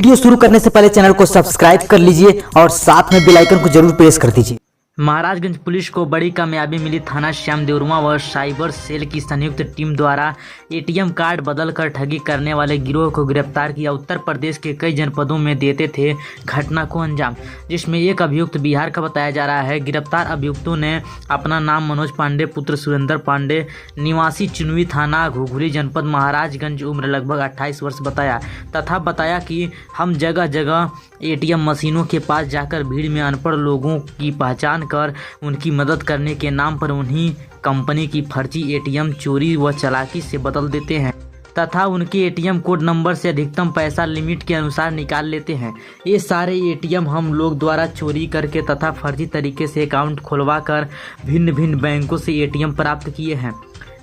Video शुरू करने से पहले चैनल को सब्सक्राइब कर लीजिए और साथ में बेल आइकन को जरूर प्रेस कर दीजिए। महाराजगंज पुलिस को बड़ी कामयाबी मिली। थाना श्याम देवरुआ व साइबर सेल की संयुक्त टीम द्वारा एटीएम कार्ड बदलकर ठगी करने वाले गिरोह को गिरफ्तार किया। उत्तर प्रदेश के कई जनपदों में देते थे घटना को अंजाम, जिसमें एक अभियुक्त बिहार का बताया जा रहा है। गिरफ्तार अभियुक्तों ने अपना नाम मनोज पांडे पुत्र सुरेंद्र पांडे निवासी चुनवी थाना घुघुली जनपद महाराजगंज उम्र लगभग 28 वर्ष बताया तथा बताया कि हम जगह जगह एटीएम मशीनों के पास जाकर भीड़ में अनपढ़ लोगों की पहचान कर उनकी मदद करने के नाम पर उन्हीं कंपनी की फर्जी एटीएम चोरी व चालाकी से बदल देते हैं तथा उनके एटीएम कोड नंबर से अधिकतम पैसा लिमिट के अनुसार निकाल लेते हैं। ये सारे एटीएम हम लोग द्वारा चोरी करके तथा फर्जी तरीके से अकाउंट खुलवा कर भिन्न भिन्न बैंकों से एटीएम प्राप्त किए हैं,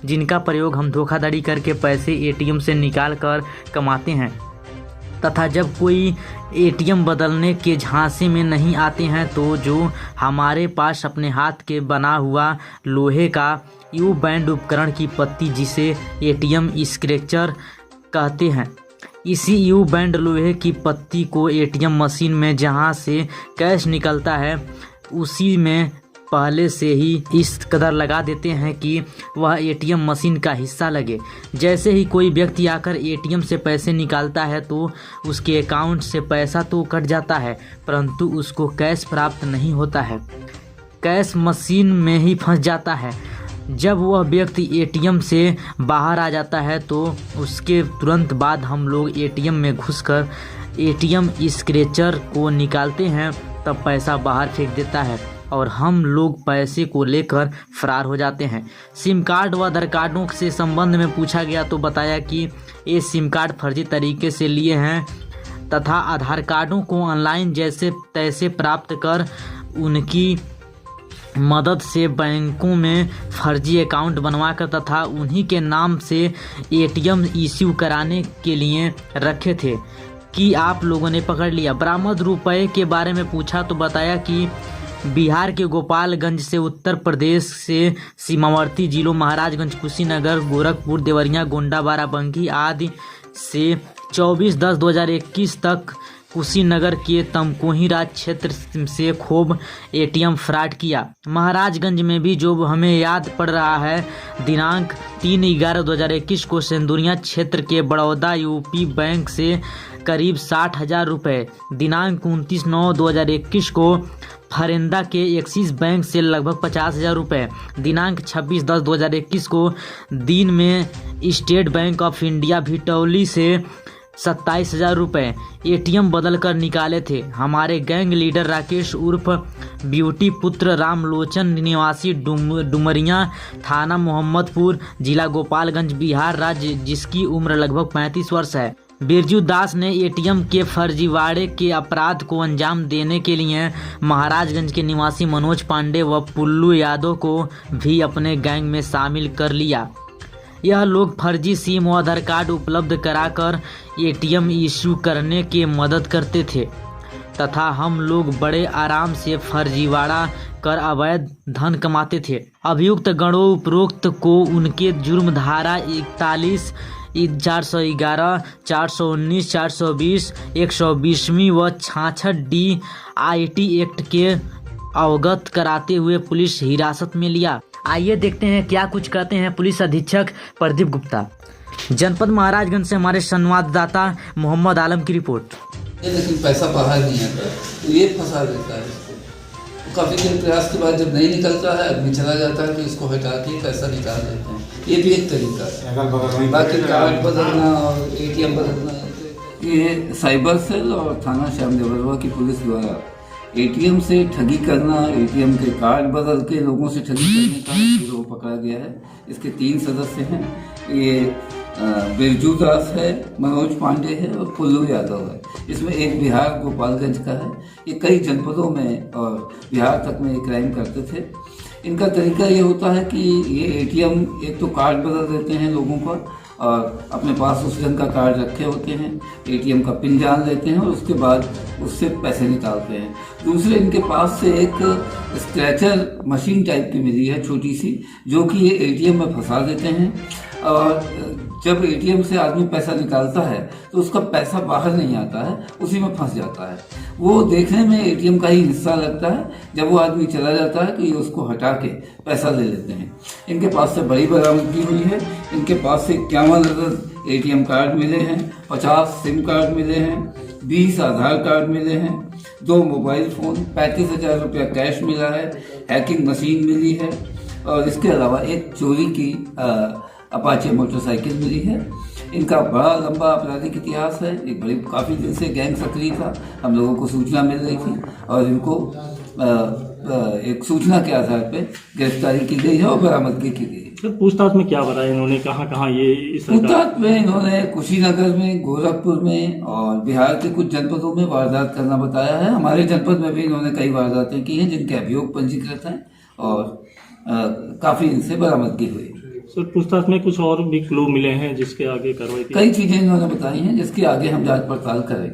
जिनका प्रयोग हम धोखाधड़ी करके पैसे एटीएम से निकाल कर कमाते हैं तथा जब कोई एटीएम बदलने के झांसे में नहीं आते हैं तो जो हमारे पास अपने हाथ के बना हुआ लोहे का यू बैंड उपकरण की पत्ती जिसे एटीएम स्क्रैचर कहते हैं, इसी यू बैंड लोहे की पत्ती को एटीएम मशीन में जहां से कैश निकलता है उसी में पहले से ही इस कदर लगा देते हैं कि वह एटीएम मशीन का हिस्सा लगे। जैसे ही कोई व्यक्ति आकर एटीएम से पैसे निकालता है तो उसके अकाउंट से पैसा तो कट जाता है परंतु उसको कैश प्राप्त नहीं होता है, कैश मशीन में ही फंस जाता है। जब वह व्यक्ति एटीएम से बाहर आ जाता है तो उसके तुरंत बाद हम लोग एटीएम में घुसकर एटीएम स्क्रैचर को निकालते हैं, तब पैसा बाहर फेंक देता है और हम लोग पैसे को लेकर फरार हो जाते हैं। सिम कार्ड व आधार कार्डों से संबंध में पूछा गया तो बताया कि ये सिम कार्ड फर्जी तरीके से लिए हैं तथा आधार कार्डों को ऑनलाइन जैसे तैसे प्राप्त कर उनकी मदद से बैंकों में फर्जी अकाउंट बनवाकर तथा उन्हीं के नाम से एटीएम इश्यू कराने के लिए रखे थे कि आप लोगों ने पकड़ लिया। बरामद रुपए के बारे में पूछा तो बताया कि बिहार के गोपालगंज से उत्तर प्रदेश से सीमावर्ती जिलों महाराजगंज, कुशीनगर, गोरखपुर, देवरिया, गोंडा, बाराबंकी आदि से 24/10/2021 तक कुशीनगर के तमकोही राज क्षेत्र से खूब एटीएम फ्रॉड किया। महाराजगंज में भी जो हमें याद पड़ रहा है, दिनांक 3/11/2021 को सिंदुरिया क्षेत्र के बड़ौदा यूपी बैंक से करीब 60,000 रुपये, दिनांक 29/9/2021 को फरेंदा के एक्सिस बैंक से लगभग 50,000 रुपये, दिनांक 26/10/2021 को दिन में state bank of India Bhitauli से 27,000 रुपये एटीएम बदल कर निकाले थे। हमारे गैंग लीडर राकेश उर्फ ब्यूटी पुत्र रामलोचन निवासी डुमरिया थाना मोहम्मदपुर जिला गोपालगंज बिहार राज्य, जिसकी उम्र लगभग 35 वर्ष है। बिरजू दास ने एटीएम के फर्जीवाड़े के अपराध को अंजाम देने के लिए महाराजगंज के निवासी मनोज पांडे व पुल्लू यादव को भी अपने गैंग में शामिल कर लिया। यह लोग फर्जी सिम व आधार कार्ड उपलब्ध कराकर एटीएम इश्यू करने की मदद करते थे तथा हम लोग बड़े आराम से फर्जीवाड़ा कर अवैध धन कमाते थे। अभियुक्त गणों उपरोक्त को उनके जुर्म धारा 41, 411, 419, 420, 120वीं व 66D IT एक्ट के अवगत कराते हुए पुलिस हिरासत में लिया। आइए देखते हैं क्या कुछ कहते हैं पुलिस अधीक्षक प्रदीप गुप्ता। जनपद महाराजगंज से हमारे संवाददाता मोहम्मद आलम की रिपोर्ट। लेकिन पैसा बाहर नहीं आता तो ये फंसा देता है इसको। काफ़ी दिन प्रयास के बाद जब नहीं निकलता है आदमी चला जाता है तो इसको हटा के पैसा निकाल देते हैं। ये भी एक तरीका है। बाकी कार्ड बदलना और एटीएम बदलना, ये साइबर सेल और थाना श्याम देवरुआ की पुलिस द्वारा एटीएम से ठगी करना, एटीएम के कार्ड बदल के लोगों से ठगी करने का गिरोह पकड़ा गया है। इसके 3 सदस्य हैं। ये बिरजू दास है, मनोज पांडे है और पुल्लू यादव है। इसमें एक बिहार गोपालगंज का है। ये कई जनपदों में और बिहार तक में ये क्राइम करते थे। इनका तरीका ये होता है कि ये एटीएम एक तो कार्ड बदल देते हैं लोगों का और अपने पास उस ढंग का कार्ड रखे होते हैं, एटीएम का पिन जान लेते हैं और उसके बाद उससे पैसे निकालते हैं। दूसरे इनके पास से एक स्क्रैचर मशीन टाइप की मिली है छोटी सी, जो कि ये एटीएम में फंसा देते हैं और जब एटीएम से आदमी पैसा निकालता है तो उसका पैसा बाहर नहीं आता है, उसी में फंस जाता है। वो देखने में एटीएम का ही हिस्सा लगता है, जब वो आदमी चला जाता है तो ये उसको हटा के पैसा ले लेते हैं। इनके पास से बड़ी बरामदगी हुई है। इनके पास से 51 अदद एटीएम कार्ड मिले हैं, 50 सिम कार्ड मिले हैं, 20 आधार कार्ड मिले हैं, 2 मोबाइल फ़ोन, 35,000 रुपया कैश मिला है, हैकिंग मशीन मिली है और इसके अलावा एक चोरी की अपाचे मोटरसाइकिल मिली है। इनका बड़ा लंबा आपराधिक इतिहास है। एक बड़ी काफ़ी दिन से गैंग सक्रिय था। हम लोगों को सूचना मिल रही थी और इनको एक सूचना के आधार पर गिरफ्तारी की गई है और बरामदगी की गई है। सर पूछताछ में क्या बताया इन्होंने, कहाँ ये पूछताछ में इन्होंने कुशीनगर में, गोरखपुर में और बिहार के कुछ जनपदों में वारदात करना बताया है। हमारे जनपद में भी इन्होंने कई वारदातें की हैं जिनके अभियोग पंजीकृत हैं और काफ़ी इनसे बरामदगी हुई। सर पूछताछ में कुछ और भी क्लू मिले हैं जिसके आगे कार्रवाई की? कई चीज़ें इन्होंने बताई हैं जिसके आगे हम जांच पड़ताल करें।